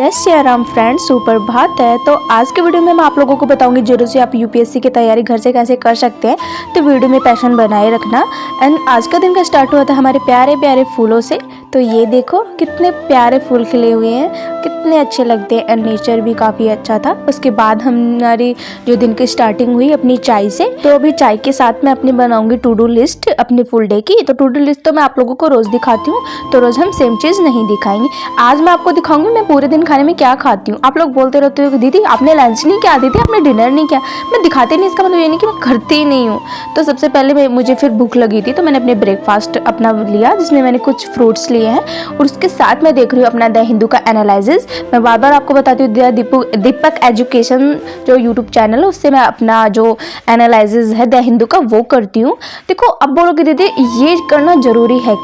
Yes Siya Ram friends, सुप्रभात है। तो आज के वीडियो में मैं आप लोगों को बताऊंगी जरूर से आप यूपीएससी की तैयारी घर से कैसे कर सकते हैं। तो वीडियो में पैशन बनाए रखना। एंड आज का दिन का स्टार्ट हुआ था हमारे प्यारे प्यारे फूलों से। तो ये देखो कितने प्यारे फूल खिले हुए हैं, कितने अच्छे लगते हैं। एंड नेचर भी काफ़ी अच्छा था। उसके बाद हमारी जो दिन की स्टार्टिंग हुई अपनी चाय से। तो अभी चाय के साथ मैं अपनी बनाऊंगी टू डू लिस्ट अपनी फुल डे की। तो टू डू लिस्ट तो मैं आप लोगों को रोज़ दिखाती हूँ, तो रोज़ हम सेम चीज़ नहीं दिखाएंगे। आज मैं आपको दिखाऊंगी मैं पूरे दिन खाने में क्या खाती हूँ। आप लोग बोलते रहते हो कि दीदी आपने लंच नहीं किया, दीदी आपने डिनर नहीं किया। मैं दिखाती नहीं, इसका मतलब ये नहीं कि मैं करती ही नहीं हूँ। तो सबसे पहले मुझे फिर भूख लगी थी, तो मैंने अपने ब्रेकफास्ट अपना लिया, जिसमें मैंने कुछ फ्रूट्स लिए हैं। और उसके साथ मैं देख रही हूँ अपना द हिंदू का एनालिसिस। मैं बार बार आपको बताती हूँ दीपक एजुकेशन जो यूट्यूब चैनल है, उससे मैं अपना जो एनालिसिस है द हिंदू का वो करती हूँ। देखो अब बोलोगे दीदी ये करना ज़रूरी है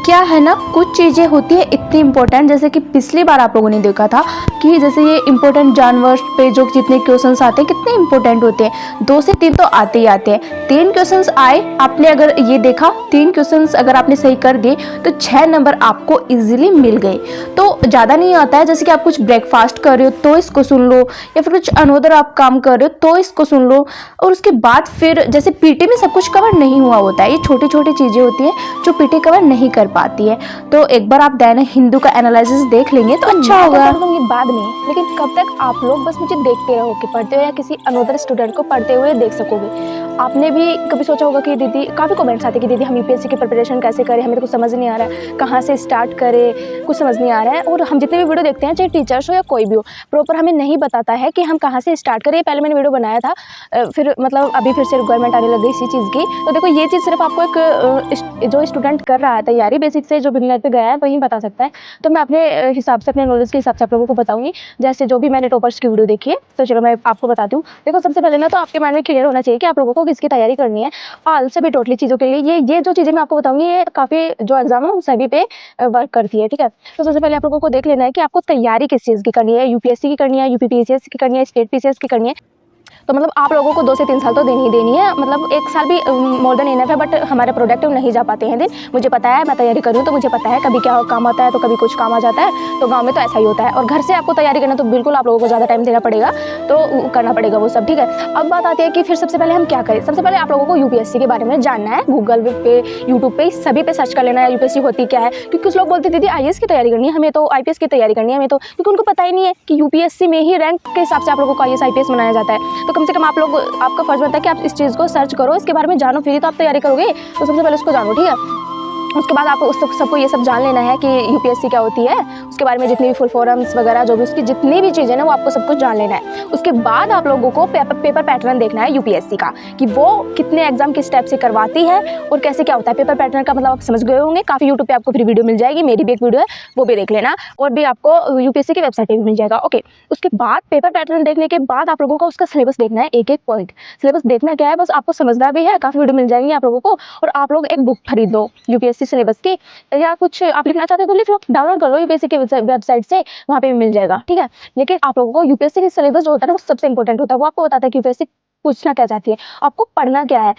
क्या है ना, कुछ चीज़ें होती है इतनी इंपॉर्टेंट। जैसे कि पिछली बार आप लोगों ने देखा था कि जैसे ये इंपॉर्टेंट जानवर पे जो जितने क्वेश्चंस आते हैं कितने इंपॉर्टेंट होते हैं। 2 से 3 तो आते ही आते हैं। 3 क्वेश्चंस आए, आपने अगर ये देखा 3 क्वेश्चंस अगर आपने सही कर दिए तो 6 नंबर आपको इजीली मिल गए। तो ज़्यादा नहीं आता है। जैसे कि आप कुछ ब्रेकफास्ट कर रहे हो तो इसको सुन लो, या फिर कुछ अनोदर आप काम कर रहे हो तो इसको सुन लो। और उसके बाद फिर जैसे पीटी में सब कुछ कवर नहीं हुआ होता है, ये छोटी छोटी चीज़ें होती हैं जो पीटी कवर नहीं कर पाती है। तो एक बार आप दैन हिंदू का एनालिसिस देख लेंगे तो अच्छा होगा। कर दूंगी बाद में, लेकिन कब तक आप लोग बस मुझे देखते रहो कि पढ़ते हो, या किसी अनोदर स्टूडेंट को पढ़ते हुए देख सकोगे। आपने भी कभी सोचा होगा कि दीदी, काफ़ी कमेंट्स आते हैं कि दीदी हम यूपीएससी की प्रिपरेशन कैसे करें, हमें तो कुछ समझ नहीं आ रहा है, कहाँ से स्टार्ट करें, कुछ समझ नहीं आ रहा है। और हम जितने भी वीडियो देखते हैं, चाहे टीचर्स हो या कोई भी हो, प्रॉपर हमें नहीं बताता है कि हम कहाँ से स्टार्ट करें। पहले मैंने वीडियो बनाया था, फिर मतलब अभी फिर से रिक्वायरमेंट आने लग गई इसी चीज़ की। तो देखो ये चीज़ सिर्फ आपको एक जो स्टूडेंट कर रहा है तैयारी बेसिक से, जो बिगिनर पे गया है वही बता सकता है। तो मैं अपने हिसाब से, अपने नॉलेज के हिसाब से आप लोगों को बताऊंगी। जैसे जो भी मैंने टॉपर्स की वीडियो देखी है, तो चलो मैं आपको बताती हूँ। देखो सबसे पहले ना तो आपके माइंड में क्लियर होना चाहिए कि आप लोगों को किसकी तैयारी करनी है। ऑल सभी टोटली चीज़ों के लिए ये जो चीज़ें मैं आपको बताऊंगी, ये काफ़ी जो एग्जाम है उन सभी पे वर्क करती है। ठीक है, तो सबसे पहले आप लोगों को देख लेना है कि आपको तैयारी किस चीज़ की करनी है। यूपीएससी की करनी है, यूपीपीसीएस की करनी है, स्टेट पीसीएस की करनी है। तो मतलब आप लोगों को 2 से 3 साल तो देनी ही देनी है। मतलब 1 साल भी मोर देन इनफ है, बट हमारे प्रोडक्टिव नहीं जा पाते हैं दिन। मुझे पता है, मैं तैयारी करूँ तो मुझे पता है कभी क्या काम आता है तो कभी कुछ काम आ जाता है। तो गांव में तो ऐसा ही होता है। और घर से आपको तैयारी करना तो बिल्कुल आप लोगों को ज़्यादा टाइम देना पड़ेगा, तो करना पड़ेगा वो सब। ठीक है, अब बात आती है कि फिर सबसे पहले हम क्या करें। सबसे पहले आप लोगों को यूपीएससी के बारे में जानना है। गूगल पे, यूट्यूब पे, सभी पे सर्च कर लेना है यूपीएससी होती क्या है। क्योंकि कुछ लोग बोलते दीदी आईएएस की तैयारी करनी है, हमें तो आईपीएस की तैयारी करनी है हमें तो, क्योंकि उनको पता ही नहीं है कि यूपीएससी में ही रैंक के हिसाब से आप लोगों को आईएएस आईपीएस बनाया जाता है। तो कम से कम आप लोग, आपका फर्ज बनता है कि आप इस चीज़ को सर्च करो, इसके बारे में जानो, फिर ही तो आप तैयारी करोगे। तो सबसे पहले उसको जानो। ठीक है, उसके बाद आपको सबको ये सब जान लेना है कि यूपीएससी क्या होती है, उसके बारे में जितनी भी फुल फॉर्म्स वगैरह जो भी उसकी जितनी भी चीज़ें ना वो आपको सब कुछ जान लेना है। उसके बाद आप लोगों को पेपर पैटर्न देखना है यूपीएससी का, कि वो कितने एग्जाम किस टाइप से करवाती है और कैसे क्या होता है। पेपर पैटर्न का मतलब आप समझ गए होंगे। काफ़ी यूट्यूब पे आपको फिर वीडियो मिल जाएगी, मेरी भी एक वीडियो है, वो भी देख लेना। और भी आपको यूपीएससी की वेबसाइट पर भी मिल जाएगा। ओके, उसके बाद पेपर पैटर्न देखने के बाद आप लोगों को उसका सिलेबस देखना है, एक एक पॉइंट। सिलेबस देखना क्या है, बस आपको समझना भी है। काफ़ी वीडियो मिल जाएंगी आप लोगों को। और आप लोग एक बुक खरीद लो यूपीएससी सिलेबस की, या कुछ आप लिखना चाहते हो तो लिख लो, डाउनलोड कर लो यूपीएससी की वेबसाइट से, वहाँ पे भी मिल जाएगा। ठीक है, लेकिन आप लोगों को यूपीएससी की सिलेबस जो होता है ना वो सबसे इंपॉर्टेंट होता है। वो आपको बताता है कि यूपीएससी पूछना क्या चाहती है, आपको पढ़ना क्या है।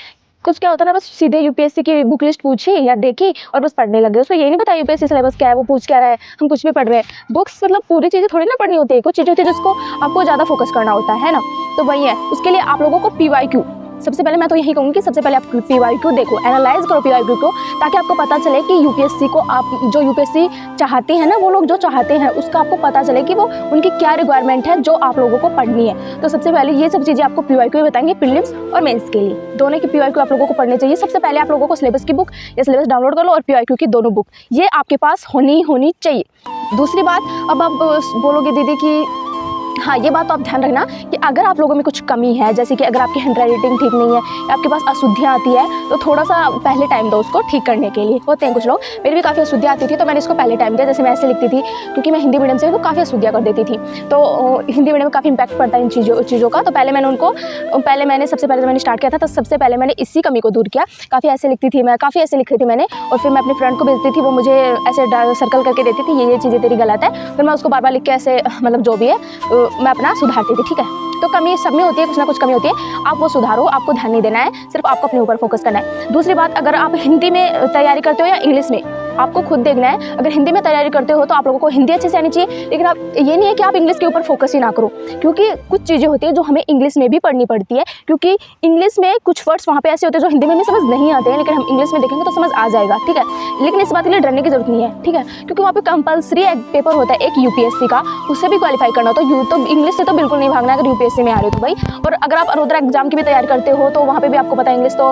कुछ क्या होता है ना, बस सीधे यूपीएससी की बुक लिस्ट पूछी या देखी और बस पढ़ने लगे। उसको ये नहीं पता यूपीएससी सिलेबस क्या है, वो पूछ क्या रहा है, हम कुछ भी पढ़ रहे हैं। बुक्स मतलब पूरी चीज़ें थोड़ी ना पढ़नी होती है, कुछ चीज़ें होती है जिसको आपको ज़्यादा फोकस करना होता है ना। तो वही है, उसके लिए आप लोगों को पीवाईक्यू, सबसे पहले मैं तो यही कहूँगी कि सबसे पहले आप पीवाईक्यू देखो, एनालाइज करो पीवाईक्यू को, ताकि आपको पता चले कि यूपीएससी को आप जो यूपीएससी चाहते हैं ना, वो लोग जो चाहते हैं उसका आपको पता चले कि वो उनकी क्या रिक्वायरमेंट है जो आप लोगों को पढ़नी है। तो सबसे पहले ये सब चीज़ें आपको पीवाईक्यू बताएंगे, प्रीलिम्स और मेंस के लिए दोनों की पीवाईक्यू आप लोगों को पढ़नी चाहिए। सबसे पहले आप लोगों को सिलेबस की बुक या सिलेबस डाउनलोड कर लो, और पीवाईक्यू की दोनों बुक ये आपके पास होनी चाहिए। दूसरी बात, अब आप बोलोगे दीदी कि हाँ, ये बात तो आप ध्यान रखना कि अगर आप लोगों में कुछ कमी है, जैसे कि अगर आपकी हैंडराइटिंग ठीक नहीं है, आपके पास अशुद्धियाँ आती है, तो थोड़ा सा पहले टाइम दो उसको ठीक करने के लिए। होते हैं कुछ लोग, मेरी भी काफ़ी अशुद्धियाँ आती थी तो मैंने इसको पहले टाइम दिया। जैसे मैं ऐसे लिखती थी, क्योंकि मैं हिंदी मीडियम से तो काफ़ी अशुद्धियाँ कर देती थी, तो हिंदी मीडियम में काफ़ी इंपैक्ट पड़ता है इन चीज़ों का। तो पहले मैंने सबसे पहले जब मैंने स्टार्ट किया था तो सबसे पहले मैंने इसी कमी को दूर किया। काफ़ी ऐसे लिखती थी मैं, काफ़ी ऐसे लिखी थी मैंने, और फिर मैं अपने फ्रेंड को भेजती थी, वो मुझे ऐसे सर्कल करके देती थी, ये चीज़ें तेरी गलत है। फिर मैं उसको बार बार लिख के ऐसे मतलब जो भी है मैं अपना सुधार थी। ठीक है, तो कमी सब में होती है, कुछ ना कुछ कमी होती है, आप वो सुधारो, आपको ध्यान नहीं देना है, सिर्फ आपको अपने ऊपर फोकस करना है। दूसरी बात, अगर आप हिंदी में तैयारी करते हो या इंग्लिश में, आपको खुद देखना है। अगर हिंदी में तैयारी करते हो तो आप लोगों को हिंदी अच्छे से आनी चाहिए, लेकिन आप ये नहीं है कि आप इंग्लिश के ऊपर फोकस ही ना करो, क्योंकि कुछ चीज़ें होती हैं जो हमें इंग्लिश में भी पढ़नी पड़ती है, क्योंकि इंग्लिश में कुछ वर्ड्स वहाँ पे ऐसे होते हैं जो हिंदी में भी समझ नहीं आते हैं, लेकिन हम इंग्लिश में देखेंगे तो समझ आ जाएगा, ठीक है। लेकिन इस बात के लिए डरने की जरूरत नहीं है, ठीक है, क्योंकि वहाँ पे कंपलसरी एक पेपर होता है एक यूपीएससी का, उससे भी क्वालिफाई करना तो इंग्लिश से तो बिल्कुल नहीं भागना अगर यूपीएससी में आ रहे हो तो भाई। और अगर आप अरोदरा एग्जाम की भी तैयारी करते हो तो वहाँ पे भी आपको पता है इंग्लिश तो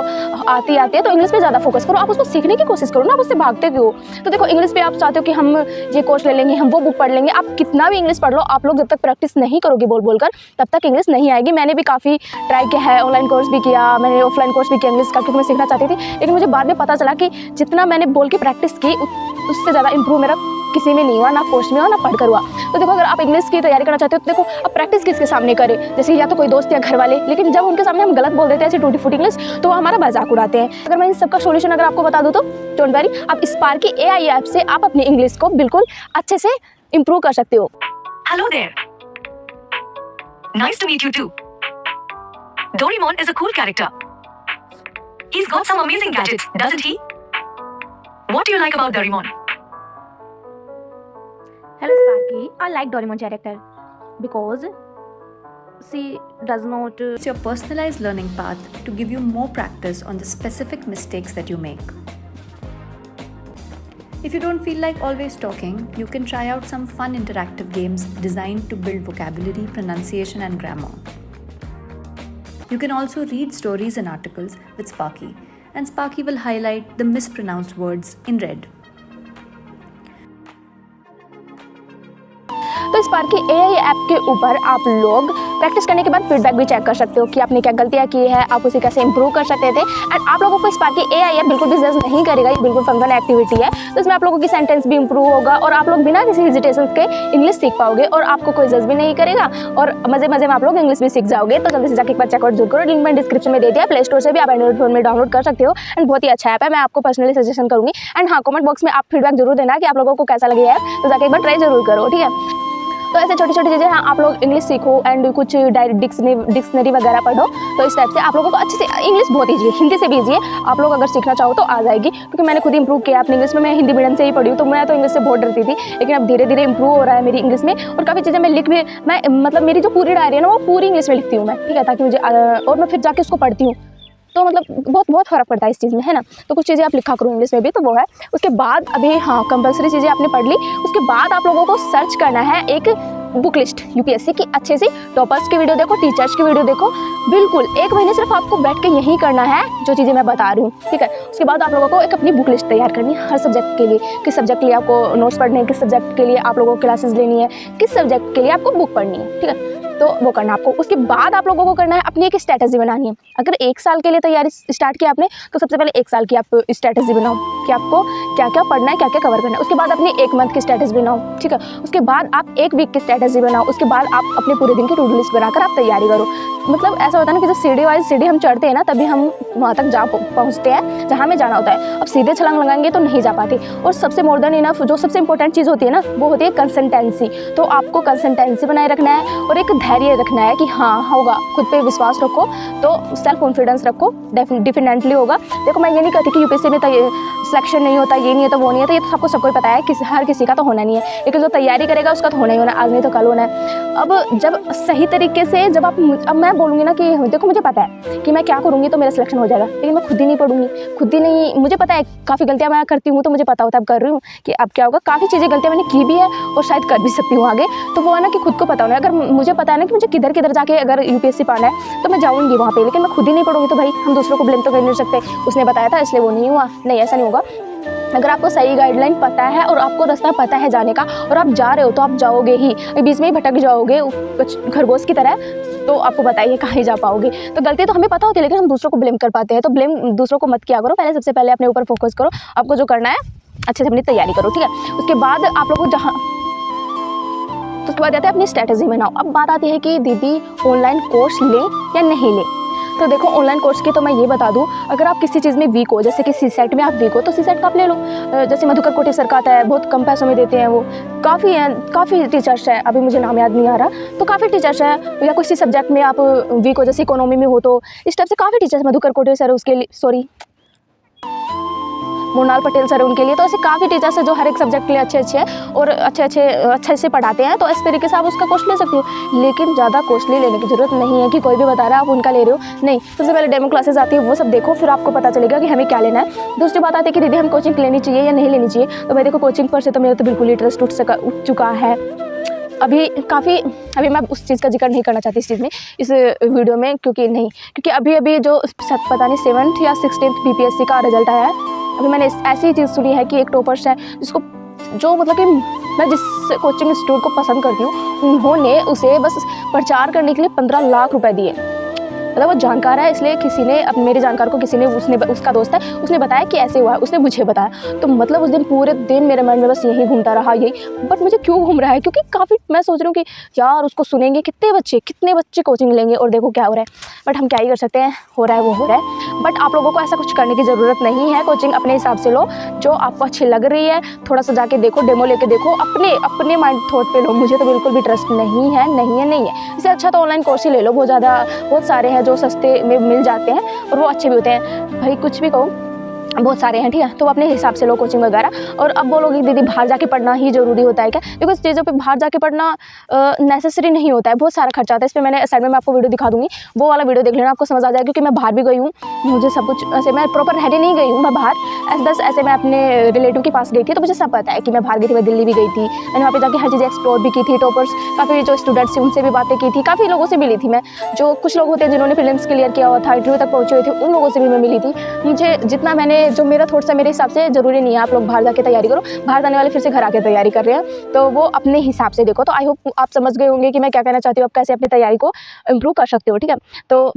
आती है, तो इंग्लिश पे ज़्यादा फोकस करो, आप उसको सीखने की कोशिश करो ना, आप उससे भागते क्यों। तो देखो इंग्लिश पे आप चाहते हो कि हम ये कोर्स ले लेंगे, हम वो बुक पढ़ लेंगे, आप कितना भी इंग्लिश पढ़ लो, आप लोग जब तक प्रैक्टिस नहीं करोगे बोल बोलकर तब तक इंग्लिश नहीं आएगी। मैंने भी काफ़ी ट्राई किया है, ऑनलाइन कोर्स भी किया, मैंने ऑफलाइन कोर्स भी किया इंग्लिश का, क्योंकि मैं सीखना चाहती थी, लेकिन मुझे बाद में पता चला कि जितना मैंने बोल के प्रैक्टिस की उससे ज़्यादा इंप्रूव मेरा किसी में नहीं हुआ, ना कोर्स में हुआ ना पढ़ कर हुआ। तो देखो अगर आप इंग्लिश की तैयारी करना चाहते हो तो देखो आप प्रैक्टिस किसके सामने करें, जैसे या तो कोई दोस्त या घर वाले, लेकिन जब उनके सामने हम गलत बोल देते हैं ऐसे टूटी फूटी इंग्लिश तो वो हमारा मजाक उड़ाते हैं। अगर मैं इन सबका सोल्यूशन अगर आपको बता दूँ तो डोंट वरी, आप स्पार्की AI ऐप से आप अपनी इंग्लिश को बिल्कुल अच्छे से इम्प्रूव कर सकते हो। Hello there. Nice to meet you too. Doraemon is a cool character. He's got some amazing gadgets, doesn't he? What do you like about Doraemon? Hello Sparky, I like Doraemon character because she does not It's your personalized learning path to give you more practice on the specific mistakes that you make. If you don't feel like always talking, you can try out some fun interactive games designed to build vocabulary, pronunciation, and grammar. You can also read stories and articles with Sparky, and Sparky will highlight the mispronounced words in red. तो Sparky AI app के ऊपर आप लोग practice करने के बाद feedback भी check कर सकते हो कि आपने क्या गलतियाँ की है, आप उसे कैसे इंप्रूव कर सकते थे। एंड आप लोगों को स्पार्की AI ऐप बिल्कुल भी जज नहीं करेगा, ये बिल्कुल फन एक्टिविटी है, तो इसमें आप लोगों की सेंटेंस भी इंप्रूव होगा और आप लोग बिना किसी हेजिटेशन के इंग्लिश सीख पाओगे और आपको कोई जज भी नहीं करेगा और मजे मजे में आप लोग इंग्लिश भी सीख जाओगे। तो जल्दी से जाकर एक बार चेकआउट जरूर करो, लिंक मैंने डिस्क्रिप्शन में दे दिया, प्ले स्टोर से भी आप एंड्रॉइड फोन में डाउनलोड कर सकते हो एंड बहुत ही अच्छा ऐप है, मैं आपको पर्सनली सजेशन करूँगी। एंड हाँ, कमेंट बॉक्स में आप फीडबैक जरूर देना कि आप लोगों को कैसा लगे ऐप, तो जाकर एक बार ट्राई जरूर करो, ठीक है। तो ऐसे छोटी छोटी चीज़ें, हाँ आप लोग इंग्लिश सीखो एंड कुछ डिक्शनरी वगैरह पढ़ो, तो इस टाइप से आप लोगों को अच्छे से इंग्लिश बहुत ईजी है, हिंदी से भी ईजी है, आप लोग अगर सीखना चाहो तो आ जाएगी, क्योंकि मैंने खुद इंप्रूव किया अपनी इंग्लिश में। मैं हिंदी मीडियम से ही पढ़ी हूँ, तो मैं तो इंग्लिश से बहुत डरती थी, लेकिन अब धीरे धीरे इंप्रूव हो रहा है मेरी इंग्लिश में और काफ़ी चीज़ें मैं लिख भी, मैं मतलब मेरी जो पूरी डायरी है ना वो पूरी इंग्लिश में लिखती हूँ मैं, ठीक है, ताकि मुझे और मैं फिर जाके उसको पढ़ती हूँ, तो मतलब बहुत फ़र्क पड़ता है इस चीज़ में, है ना। तो कुछ चीज़ें आप लिखा करो इंग्लिश में भी, तो वो है। उसके बाद अभी हाँ कंपलसरी चीज़ें आपने पढ़ ली, उसके बाद आप लोगों को सर्च करना है एक बुक लिस्ट यूपीएससी की, अच्छे से टॉपर्स की वीडियो देखो, टीचर्स की वीडियो देखो, बिल्कुल 1 महीने सिर्फ आपको बैठ के यही करना है जो चीज़ें मैं बता रही हूँ, ठीक है। उसके बाद आप लोगों को एक अपनी बुक लिस्ट तैयार करनी है हर सब्जेक्ट के लिए, किस सब्जेक्ट के लिए आपको नोट्स पढ़ने हैं, किस सब्जेक्ट के लिए आप लोगों को क्लासेस लेनी है, किस सब्जेक्ट के लिए आपको बुक पढ़नी है, ठीक है, तो वो करना आपको। उसके बाद आप लोगों को करना है अपनी एक स्ट्रैटेजी बनानी है। अगर 1 साल के लिए तैयारी स्टार्ट की आपने, तो सबसे पहले 1 साल की आप स्ट्रैटेजी बनाओ कि आपको क्या क्या पढ़ना है, क्या क्या कवर करना है। उसके बाद अपनी 1 मंथ की स्ट्रैटेजी बनाओ, ठीक है। उसके बाद आप 1 वीक की स्ट्रैटेजी बनाओ। उसके बाद आप अपने पूरे दिन की टू डू लिस्ट बनाकर आप तैयारी करो। मतलब ऐसा होता है ना कि जब सीढ़ी वाइज सीढ़ी हम चढ़ते हैं ना, तभी हम वहाँ तक जा पहुँचते हैं जहाँ हमें जाना होता है। अब सीधे छलांग लगाएंगे तो नहीं जा पाते। और सबसे मोर देन इनफ जो सबसे इंपॉर्टेंट चीज़ होती है ना, वो होती है कंसिस्टेंसी। तो आपको कंसिस्टेंसी बनाए रखना है और एक धैर्य रखना है कि हाँ होगा, खुद पे विश्वास रखो, तो सेल्फ कॉन्फिडेंस रखो, डेफिनेटली होगा। देखो मैं ये नहीं कहती कि यूपीएससी में सिलेक्शन नहीं होता, ये नहीं है तो वो नहीं है, तो ये तो सबको सबको पता है, हर किसी का तो होना नहीं है, लेकिन जो तैयारी करेगा उसका तो होना ही होना, आज नहीं तो कल होना है। अब जब सही तरीके से जब आप, अब मैं बोलूँगी ना कि देखो मुझे पता है कि मैं क्या करूँगी तो मेरा सिलेक्शन हो जाएगा, लेकिन मैं खुद ही नहीं पढ़ूंगी, खुद ही नहीं, मुझे पता है काफ़ी गलतियाँ मैं करती हूँ, तो मुझे पता होता है अब कर रही हूँ कि अब क्या होगा। काफ़ी चीज़ें गलतियाँ मैंने की भी है और शायद कर भी सकती हूँ आगे, तो वो है ना कि खुद को पता होना। अगर मुझे पता है ना कि मुझे किधर किधर जाके अगर यूपीएससी पढ़ना है तो मैं जाऊँगी वहाँ पे, लेकिन मैं खुद ही नहीं पढ़ूंगी तो भाई हम दूसरों को ब्लेम तो कर नहीं सकते, उसने बताया था इसलिए वो नहीं हुआ, नहीं ऐसा नहीं होगा। अगर आपको सही गाइडलाइन पता है और आपको रास्ता पता है जाने का और आप जा रहे हो तो आप जाओगे ही, बीच में ही भटक जाओगे खरगोश की तरह, तो आपको बताइए कहाँ ही जा पाओगे। तो गलती तो हमें पता होती है, लेकिन हम दूसरों को ब्लेम कर पाते हैं, तो ब्लेम दूसरों को मत किया करो। पहले सबसे पहले अपने ऊपर फोकस करो, आपको जो करना है अच्छे से अपनी तैयारी करो, ठीक है। उसके बाद आप लोगों को जहाँ, तो उसके बाद जाते हैं अपनी स्ट्रैटेजी बनाओ। अब बात आती है कि दीदी ऑनलाइन कोर्स लें या नहीं लें। तो देखो ऑनलाइन कोर्स की तो मैं ये बता दूं, अगर आप किसी चीज़ में वीक हो, जैसे कि सीसेट में आप वीक हो तो सीसेट का आप ले लो। जैसे मधुकर कोटी सर का आता है, बहुत कम पैसों में देते हैं, वो काफ़ी टीचर्स हैं, अभी मुझे नाम याद नहीं आ रहा, तो काफ़ी टीचर्स हैं। या किसी सब्जेक्ट में आप वीक हो, जैसे इकोनॉमी में हो, तो इस टाइप से काफ़ी टीचर्स, मधुकर कोटी सर उसके लिए, सॉरी, मोनाल पटेल सर है उनके लिए। तो ऐसे काफ़ी टीचर्स है जो हर एक सब्जेक्ट के लिए अच्छे हैं और अच्छे से पढ़ाते हैं। तो इस तरीके से आप उसका कोर्स ले सकते हो, लेकिन ज़्यादा कॉस्टली लेने की ज़रूरत नहीं है कि कोई भी बता रहा है आप उनका ले रहे हो। नहीं, सबसे पहले डेमो क्लासेस आती है, वो सब देखो, फिर आपको पता चलेगा कि हमें क्या लेना है। दूसरी बात आती है कि दीदी हम कोचिंग लेनी चाहिए या नहीं लेनी चाहिए। तो भाई देखो, कोचिंग पर से तो मेरा तो बिल्कुल इंटरेस्ट उठ चुका है। अभी मैं उस चीज़ का जिक्र नहीं करना चाहती इस वीडियो में, क्योंकि अभी जो पता नहीं 7th या 16th BPSC का रिजल्ट आया है। अभी मैंने ऐसी चीज़ सुनी है कि एक टॉपर्स है जिसको, जो मतलब कि मैं जिस कोचिंग इंस्टीट्यूट को पसंद करती हूँ, उन्होंने उसे बस प्रचार करने के लिए 15 लाख रुपए दिए। मतलब वो जानकार है, इसलिए किसी ने, अब मेरे जानकार को किसी ने, उसका दोस्त है, उसने बताया कि ऐसे हुआ है, उसने मुझे बताया। तो मतलब उस दिन पूरे दिन मेरे माइंड में बस यही घूमता रहा यही, बट मुझे क्यों घूम रहा है, क्योंकि काफ़ी मैं सोच रही हूँ कि यार उसको सुनेंगे कितने बच्चे कोचिंग लेंगे, और देखो क्या हो रहा है। बट हम क्या ही कर सकते हैं, हो रहा है वो हो रहा है। बट आप लोगों को ऐसा कुछ करने की ज़रूरत नहीं है। कोचिंग अपने हिसाब से लो, जो आपको अच्छी लग रही है, थोड़ा सा जाके देखो, डेमो लेके देखो, अपने माइंड थॉट पे लो। मुझे तो बिल्कुल भी ट्रस्ट नहीं है। इससे अच्छा तो ऑनलाइन कोर्स ही ले लो, बहुत सारे हैं जो सस्ते में मिल जाते हैं और वो अच्छे भी होते हैं। भाई कुछ भी कहो, बहुत सारे हैं, ठीक है। तो अपने हिसाब से लो कोचिंग वगैरह। और अब बोलोगे दीदी बाहर जाके पढ़ना ही ज़रूरी होता है क्या? देखो, इस चीज़ों पे बाहर जाके पढ़ना नेसेसरी नहीं होता है, बहुत सारा खर्चा आता है। इस पर मैंने साइड में मैं आपको वीडियो दिखा दूँगी, वो वाला वीडियो देख लेना, आपको समझ आ जाएगा। क्योंकि मैं बाहर भी गई हूँ, मुझे सब कुछ ऐसे, मैं प्रॉपर रहने नहीं गई हूँ, मैं बाहर बस ऐसे मैं अपने रिलेटिव के पास गई थी, तो मुझे सब पता है कि मैं बाहर गई थी। मैं दिल्ली भी गई थी, मैंने वहाँ पर जाकर हर चीज़ एक्सप्लोर भी की थी। टॉपर्स काफ़ी जो स्टूडेंट्स थे उनसे भी बातें की थी, काफ़ी लोगों से मिली थी मैं। जो कुछ लोग होते हैं जिन्होंने फिल्म्स क्लियर किया हुआ था, इंटरव्यू तक पहुँचे हुए थे, उन लोगों से भी मैं मिली थी। मुझे जितना मैंने, जो मेरा थॉट्स है, मेरे हिसाब से ज़रूरी नहीं है आप लोग बाहर जाके तैयारी करो। बाहर जाने वाले फिर से घर आके तैयारी कर रहे हैं, तो वो अपने हिसाब से देखो। तो आई होप आप समझ गए होंगे कि मैं क्या कहना चाहती हूँ, आप कैसे अपनी तैयारी को इम्प्रूव कर सकते हो, ठीक है। तो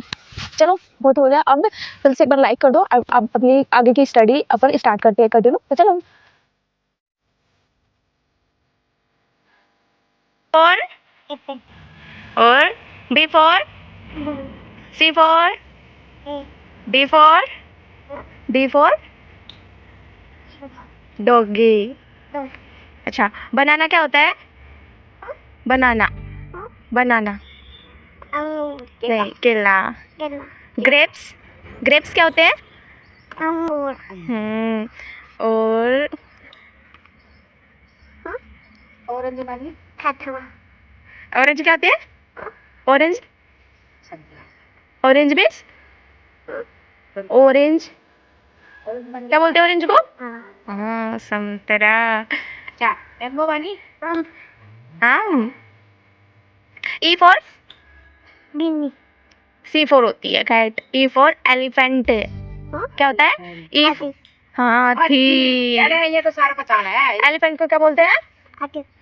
चलो, बहुत हो गया, अब फिर से एक बार लाइक कर दो। अब अपनी आगे की स्टडी अपन स्टार्ट करते हैं, कंटिन्यू। तो चलो, और B for C for D for doggy. अच्छा, बनाना क्या होता है? बनाना नहीं, केला। ग्रेप्स क्या होते हैं? और ऑरेंज क्या होते हैं? ऑरेंज मीन्स ऑरेंज क्या बोलते हैं ऑरेंज को? हाँ, संतरा। आम। E for C for होती है कैट। E for एलिफेंट क्या होता है? हाथी। ये तो सारा पता है। एलिफेंट को क्या बोलते हैं?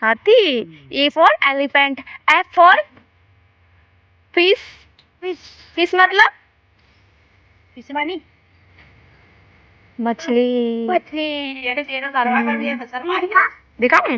हाथी। E for elephant. F for fish मतलब मछली। दिखाऊं?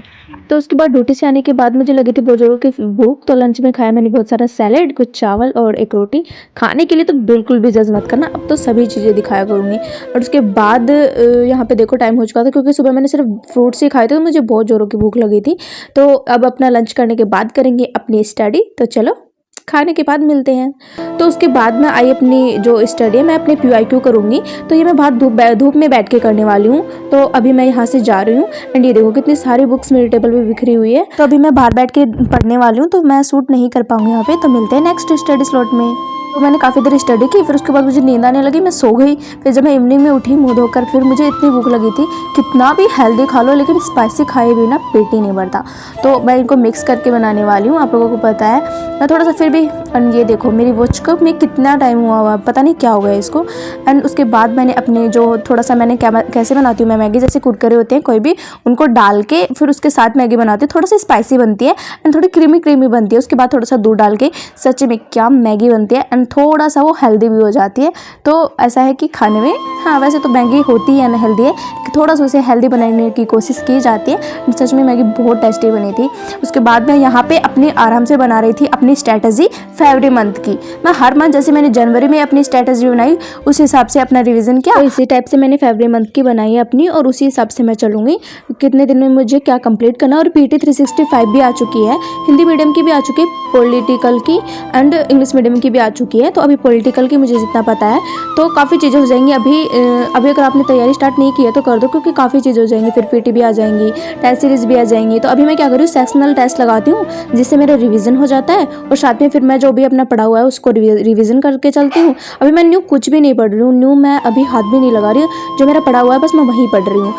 तो उसके बाद ड्यूटी से आने के बाद मुझे लगी थी बहुत ज़ोरों की भूख। तो लंच में खाया मैंने बहुत सारा सैलेड, कुछ चावल और एक रोटी। खाने के लिए तो बिल्कुल भी जज मत करना, अब तो सभी चीज़ें दिखाया करूँगी। और उसके बाद यहाँ पे देखो टाइम हो चुका था, क्योंकि सुबह मैंने सिर्फ फ्रूट्स ही खाए थे, तो मुझे बहुत ज़ोरों की भूख लगी थी। तो अब अपना लंच करने के बाद करेंगे अपनी स्टडी। तो चलो, खाने के बाद मिलते हैं। तो उसके बाद मैं आई अपनी जो स्टडी है, मैं अपने PYQ करूँगी। तो ये मैं बाहर धूप में बैठ के करने वाली हूँ। तो अभी मैं यहाँ से जा रही हूँ, एंड ये देखो कितनी सारी बुक्स मेरे टेबल पे बिखरी हुई है। तो अभी मैं बाहर बैठ के पढ़ने वाली हूँ, तो मैं शूट नहीं कर पाऊँगी यहाँ पे। तो मिलते हैं नेक्स्ट स्टडी स्लॉट में। तो मैंने काफ़ी देर स्टडी की, फिर उसके बाद मुझे नींद आने लगी, मैं सो गई। फिर जब मैं इवनिंग में उठी मुँह धोकर, फिर मुझे इतनी भूख लगी थी, कितना भी हेल्दी खा लो लेकिन स्पाइसी खाए बिना पेट ही नहीं भरता। तो मैं इनको मिक्स करके बनाने वाली हूँ, आप लोगों को पता है। मैं थोड़ा सा फिर भी, एंड ये देखो मेरी वॉच को में कितना टाइम हुआ पता नहीं क्या हो गया इसको। एंड उसके बाद मैंने अपने जो थोड़ा सा मैंने कैसे बनाती हूँ मैं मैगी, जैसे कुरकुरे होते हैं कोई भी, उनको डाल के फिर उसके साथ मैगी बनाती हूँ। थोड़ा सा स्पाइसी बनती है एंड थोड़ी क्रीमी बनती है। उसके बाद थोड़ा सा दूध डाल के सच में क्या मैगी बनती है, एंड थोड़ा सा वो हेल्दी भी हो जाती है। तो ऐसा है कि खाने में, हाँ वैसे तो मैगी होती है ना हेल्दी है, थोड़ा सा उसे हेल्दी बनाने की कोशिश की जाती है। सच में मैगी बहुत टेस्टी बनी थी। उसके बाद मैं यहाँ पे अपने आराम से बना रही थी अपने अपनी स्ट्रैटेजी फरवरी मंथ की। मैं हर मंथ जैसे मैंने जनवरी में अपनी स्ट्रैटेजी बनाई उस हिसाब से अपना रिवीजन किया, तो इसी टाइप से मैंने फरवरी मंथ की बनाई है अपनी, और उसी हिसाब से मैं चलूँगी कितने दिन में मुझे क्या कंप्लीट करना है। और PT 365 भी आ चुकी है, हिंदी मीडियम की भी आ चुकी है, पॉलिटिकल की एंड इंग्लिश मीडियम की भी आ चुकी है। तो अभी पॉलिटिकल की मुझे जितना पता है तो काफ़ी चीज़ें हो जाएंगी। अभी अगर आपने तैयारी स्टार्ट नहीं की है तो कर दो, क्योंकि काफ़ी चीज़ें हो जाएंगी। फिर PT भी आ जाएंगी, टेस्ट सीरीज भी आ जाएंगी। तो अभी मैं क्या करूँ, सेक्शनल टेस्ट लगाती हूँ जिससे मेरा रिवीजन हो जाता है, और साथ में फिर मैं जो भी अपना पढ़ा हुआ है उसको रिवीजन करके चलती हूँ। अभी मैं न्यू कुछ भी नहीं पढ़ रही हूँ, न्यू मैं अभी हाथ भी नहीं लगा रही हूँ। जो मेरा पढ़ा हुआ है बस मैं वही पढ़ रही हूँ,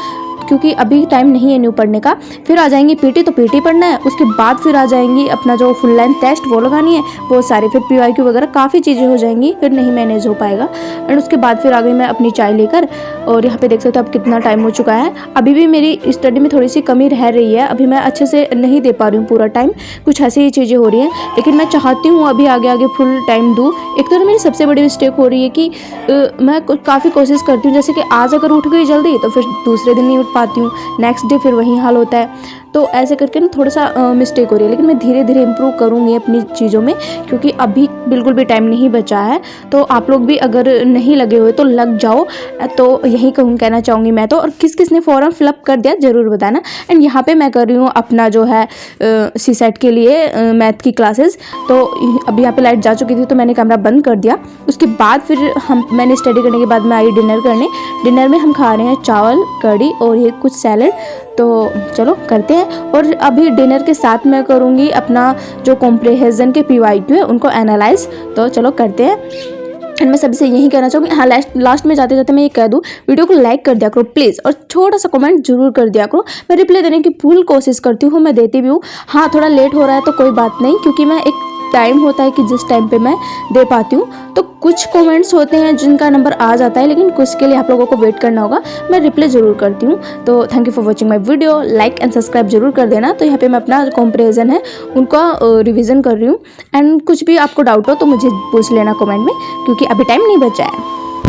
क्योंकि अभी टाइम नहीं है न्यू पढ़ने का। फिर आ जाएंगी PT, तो PT पढ़ना है। उसके बाद फिर आ जाएंगी अपना जो फुल लेंथ टेस्ट वो लगानी है, बहुत सारे। फिर PYQ वगैरह काफ़ी चीज़ें हो जाएंगी, फिर नहीं मैनेज हो पाएगा। एंड उसके बाद फिर आ गई मैं अपनी चाय लेकर, और यहाँ पे देख सकते हो अब कितना टाइम हो चुका है। अभी भी मेरी स्टडी में थोड़ी सी कमी रह रही है, अभी मैं अच्छे से नहीं दे पा रही हूँ पूरा टाइम, कुछ ऐसी ही चीज़ें हो रही हैं। लेकिन मैं चाहती हूँ अभी आगे आगे फुल टाइम दूँ। एक तो मेरी सबसे बड़ी मिस्टेक हो रही है कि मैं काफ़ी कोशिश करती हूँ, जैसे कि आज अगर उठ गई जल्दी तो फिर दूसरे दिन नहीं उठ पाती हूँ, नेक्स्ट डे फिर वही हाल होता है। तो ऐसे करके ना थोड़ा सा मिस्टेक हो रही है। लेकिन मैं धीरे धीरे इम्प्रूव करूँगी अपनी चीज़ों में, क्योंकि अभी बिल्कुल भी टाइम नहीं बचा है। तो आप लोग भी अगर नहीं लगे हुए तो लग जाओ, तो यही कहना चाहूँगी मैं तो। और किस किस ने फॉर्म फिलअप कर दिया ज़रूर बताना। एंड यहाँ पे मैं कर रही हूँ अपना जो है CSET के लिए मैथ की क्लासेस। तो अभी यहाँ पे लाइट जा चुकी थी तो मैंने कैमरा बंद कर दिया। उसके बाद फिर मैंने स्टडी करने के बाद मैं आई डिनर करने। डिनर में हम खा रहे हैं चावल, कढ़ी और ये कुछ सैलड। तो चलो करते हैं। और अभी डिनर के साथ मैं करूँगी अपना जो कॉम्प्रिहेंशन के PYQ है उनको एनालाइज। तो चलो करते हैं। एंड मैं सबसे यही कहना चाहूँगी, हाँ लास्ट में जाते जाते मैं ये कह दूँ, वीडियो को लाइक कर दिया करो प्लीज़, और छोटा सा कमेंट जरूर कर दिया करो। मैं रिप्लाई देने की फुल कोशिश करती हूँ, मैं देती भी हूँ। हाँ थोड़ा लेट हो रहा है तो कोई बात नहीं, क्योंकि मैं एक टाइम होता है कि जिस टाइम पे मैं दे पाती हूँ। तो कुछ कमेंट्स होते हैं जिनका नंबर आ जाता है, लेकिन कुछ के लिए आप लोगों को वेट करना होगा। मैं रिप्लाई ज़रूर करती हूँ। तो thank you for watching my video, like and subscribe जरूर कर देना। तो यहाँ पे मैं अपना कंपैरिजन है उनका रिवीजन कर रही हूँ। एंड कुछ भी आपको डाउट हो तो मुझे पूछ लेना कमेंट में, क्योंकि अभी टाइम नहीं बचा है।